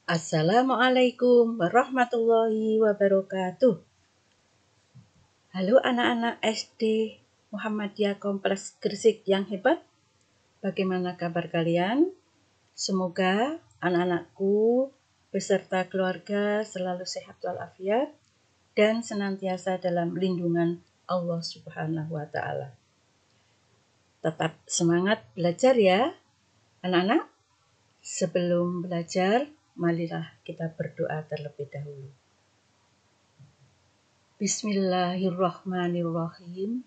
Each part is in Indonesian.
Assalamualaikum warahmatullahi wabarakatuh. Halo anak-anak SD Muhammadiyah Kompleks Gresik yang hebat. Bagaimana kabar kalian? Semoga anak-anakku beserta keluarga selalu sehat walafiat dan senantiasa dalam lindungan Allah Subhanahu wa taala. Tetap semangat belajar ya, anak-anak. Sebelum belajar, marilah kita berdoa terlebih dahulu. Bismillahirrahmanirrahim.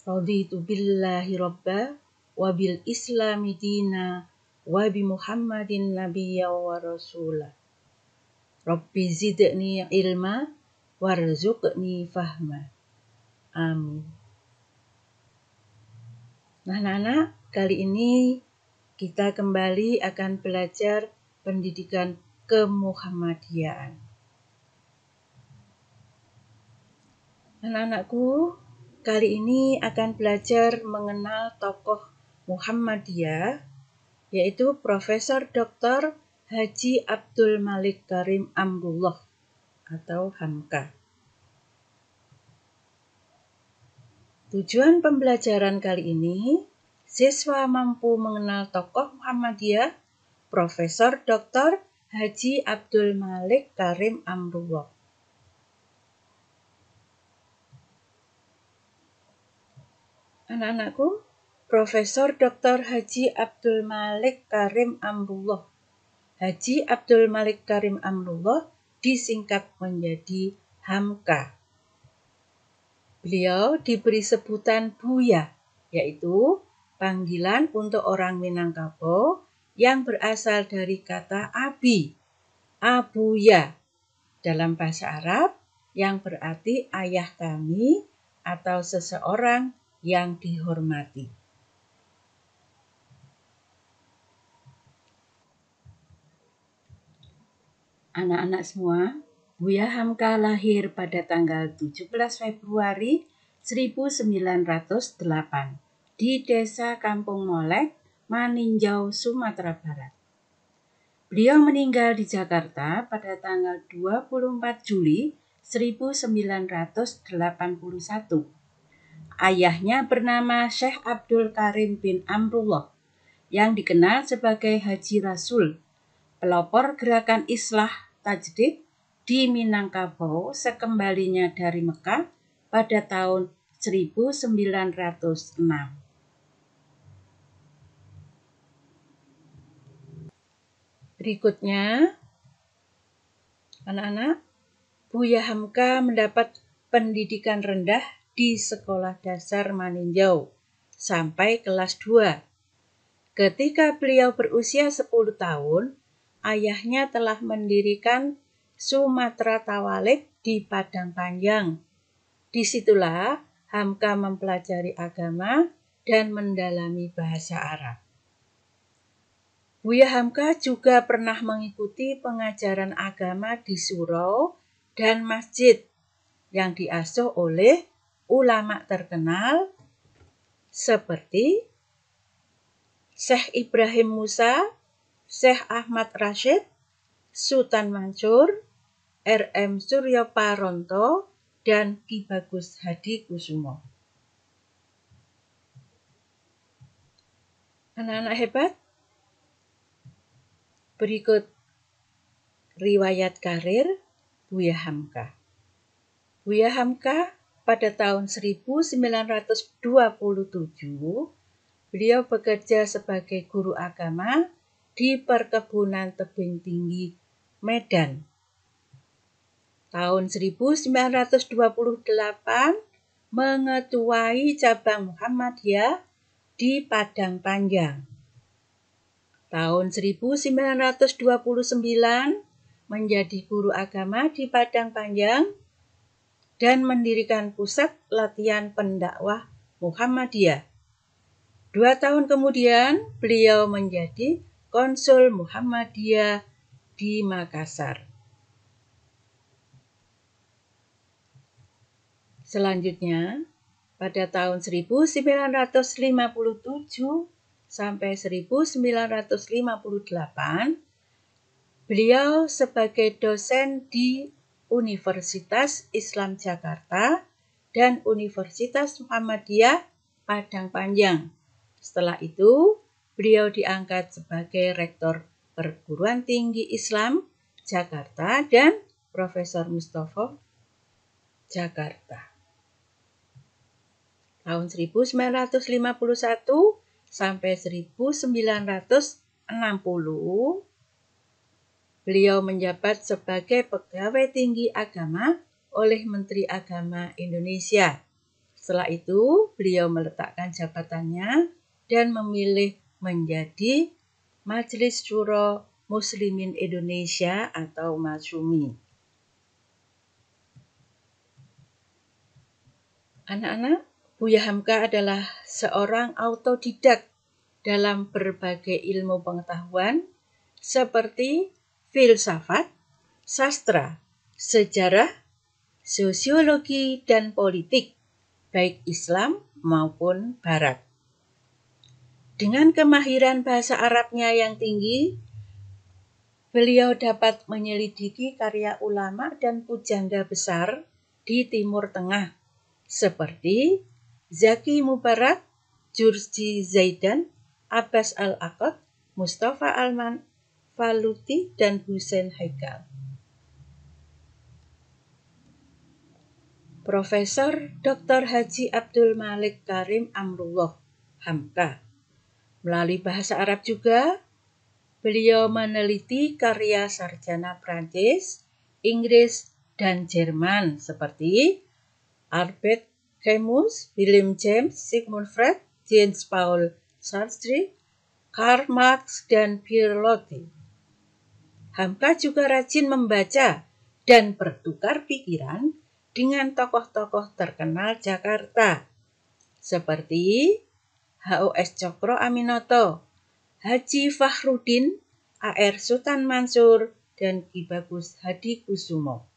Raditu billahi robba wa bil islami dina wa bi Muhammadin nabiyya wa rasulah. Rabbi zidni ilma warzuqni fahma. Amin. Nah, anak-anak, kali ini kita kembali akan belajar pendidikan kemuhammadiyahan. Anak-anakku, kali ini akan belajar mengenal tokoh Muhammadiyah, yaitu Profesor Dr. Haji Abdul Malik Karim Amrullah atau Hamka. Tujuan pembelajaran kali ini, siswa mampu mengenal tokoh Muhammadiyah, Profesor Dr. Haji Abdul Malik Karim Amrullah. Anak-anakku, Profesor Dr. Haji Abdul Malik Karim Amrullah. Haji Abdul Malik Karim Amrullah disingkat menjadi Hamka. Beliau diberi sebutan Buya, yaitu panggilan untuk orang Minangkabau yang berasal dari kata abi, abuya, dalam bahasa Arab yang berarti ayah kami atau seseorang yang dihormati. Anak-anak semua, Buya Hamka lahir pada tanggal 17 Februari 1908 di Desa Kampung Molek, Maninjau, Sumatera Barat. Beliau meninggal di Jakarta pada tanggal 24 Juli 1981. Ayahnya bernama Syekh Abdul Karim bin Amrullah, yang dikenal sebagai Haji Rasul, pelopor gerakan Islah Tajdid di Minangkabau sekembalinya dari Mekah pada tahun 1906. Berikutnya, anak-anak, Buya Hamka mendapat pendidikan rendah di Sekolah Dasar Maninjau sampai kelas 2. Ketika beliau berusia 10 tahun, ayahnya telah mendirikan Sumatera Tawalik di Padang Panjang. Disitulah Hamka mempelajari agama dan mendalami bahasa Arab. Buya Hamka juga pernah mengikuti pengajaran agama di surau dan masjid yang diasuh oleh ulama terkenal seperti Syekh Ibrahim Musa, Syekh Ahmad Rashid, Sultan Mansur, R.M. Suryo Paronto, dan Ki Bagus Hadi Kusumo. Anak-anak hebat, berikut riwayat karir Buya Hamka. Buya Hamka pada tahun 1927, beliau bekerja sebagai guru agama di Perkebunan Tebing Tinggi, Medan. Tahun 1928 mengetuai cabang Muhammadiyah di Padang Panjang. Tahun 1929 menjadi guru agama di Padang Panjang dan mendirikan pusat latihan pendakwah Muhammadiyah. 2 tahun kemudian beliau menjadi konsul Muhammadiyah di Makassar. Selanjutnya, pada tahun 1957 sampai 1958, Beliau sebagai dosen di Universitas Islam Jakarta dan Universitas Muhammadiyah Padang Panjang. Setelah itu, beliau diangkat sebagai Rektor Perguruan Tinggi Islam Jakarta dan Profesor Mustofa Jakarta. Tahun 1951 sampai 1960, beliau menjabat sebagai pegawai tinggi agama oleh Menteri Agama Indonesia. Setelah itu, beliau meletakkan jabatannya dan memilih menjadi Majelis Syuro Muslimin Indonesia atau Masyumi. Anak-anak, Buya Hamka adalah seorang autodidak dalam berbagai ilmu pengetahuan seperti filsafat, sastra, sejarah, sosiologi, dan politik, baik Islam maupun Barat. Dengan kemahiran bahasa Arabnya yang tinggi, beliau dapat menyelidiki karya ulama dan pujangga besar di Timur Tengah, seperti Zaki Mubarak, Jurji Zaidan, Abbas Al-Aqad, Mustafa Al-Faluti, dan Hussein Haikal. Profesor Dr. Haji Abdul Malik Karim Amrullah, Hamka. Melalui bahasa Arab juga, beliau meneliti karya sarjana Prancis, Inggris, dan Jerman seperti Albert Camus, William James, Sigmund Freud, James Paul Sartre, Karl Marx, dan Pierre Loti. Hamka juga rajin membaca dan bertukar pikiran dengan tokoh-tokoh terkenal Jakarta seperti H.O.S. Cokro Aminoto, Haji Fahrudin, A.R. Sultan Mansur, dan Ki Bagus Hadikusumo.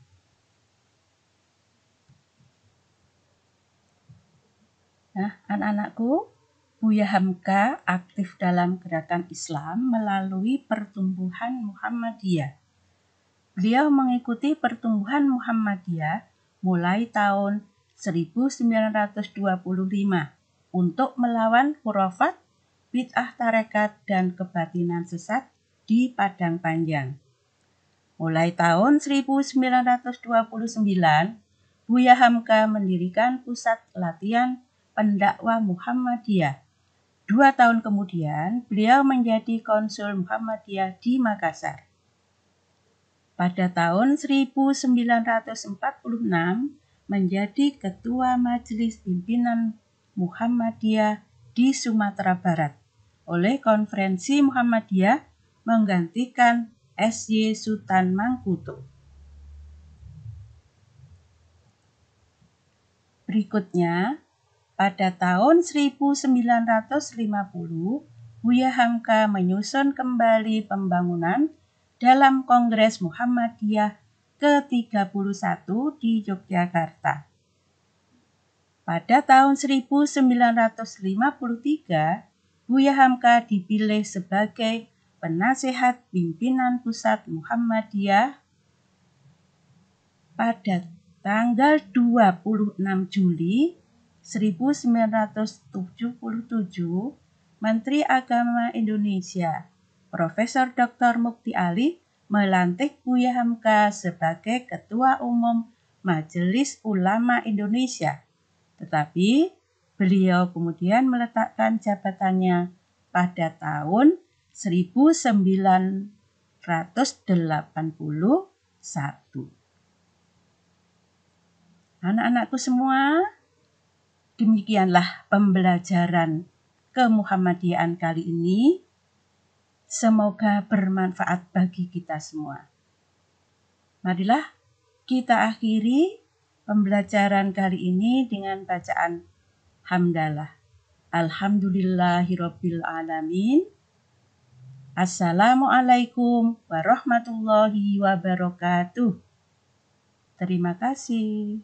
Nah, anak-anakku, Buya Hamka aktif dalam gerakan Islam melalui pertumbuhan Muhammadiyah. Beliau mengikuti pertumbuhan Muhammadiyah mulai tahun 1925 untuk melawan khurafat, bid'ah tarekat, dan kebatinan sesat di Padang Panjang. Mulai tahun 1929, Buya Hamka mendirikan pusat latihan pendakwah Muhammadiyah. 2 tahun kemudian, beliau menjadi konsul Muhammadiyah di Makassar. Pada tahun 1946, menjadi ketua Majelis Pimpinan Muhammadiyah di Sumatera Barat oleh Konferensi Muhammadiyah menggantikan S.Y. Sultan Mangkuto. Berikutnya, pada tahun 1950, Buya Hamka menyusun kembali pembangunan dalam Kongres Muhammadiyah ke-31 di Yogyakarta. Pada tahun 1953, Buya Hamka dipilih sebagai penasehat pimpinan pusat Muhammadiyah. Pada tanggal 26 Juli 1977, Menteri Agama Indonesia, Profesor Dr. Mukti Ali, melantik Buya Hamka sebagai Ketua Umum Majelis Ulama Indonesia. Tetapi beliau kemudian meletakkan jabatannya pada tahun 1981. Anak-anakku semua, demikianlah pembelajaran kemuhammadiyahan kali ini. Semoga bermanfaat bagi kita semua. Marilah kita akhiri pembelajaran kali ini dengan bacaan hamdalah. Alhamdulillahirabbil alamin. Assalamualaikum warahmatullahi wabarakatuh. Terima kasih.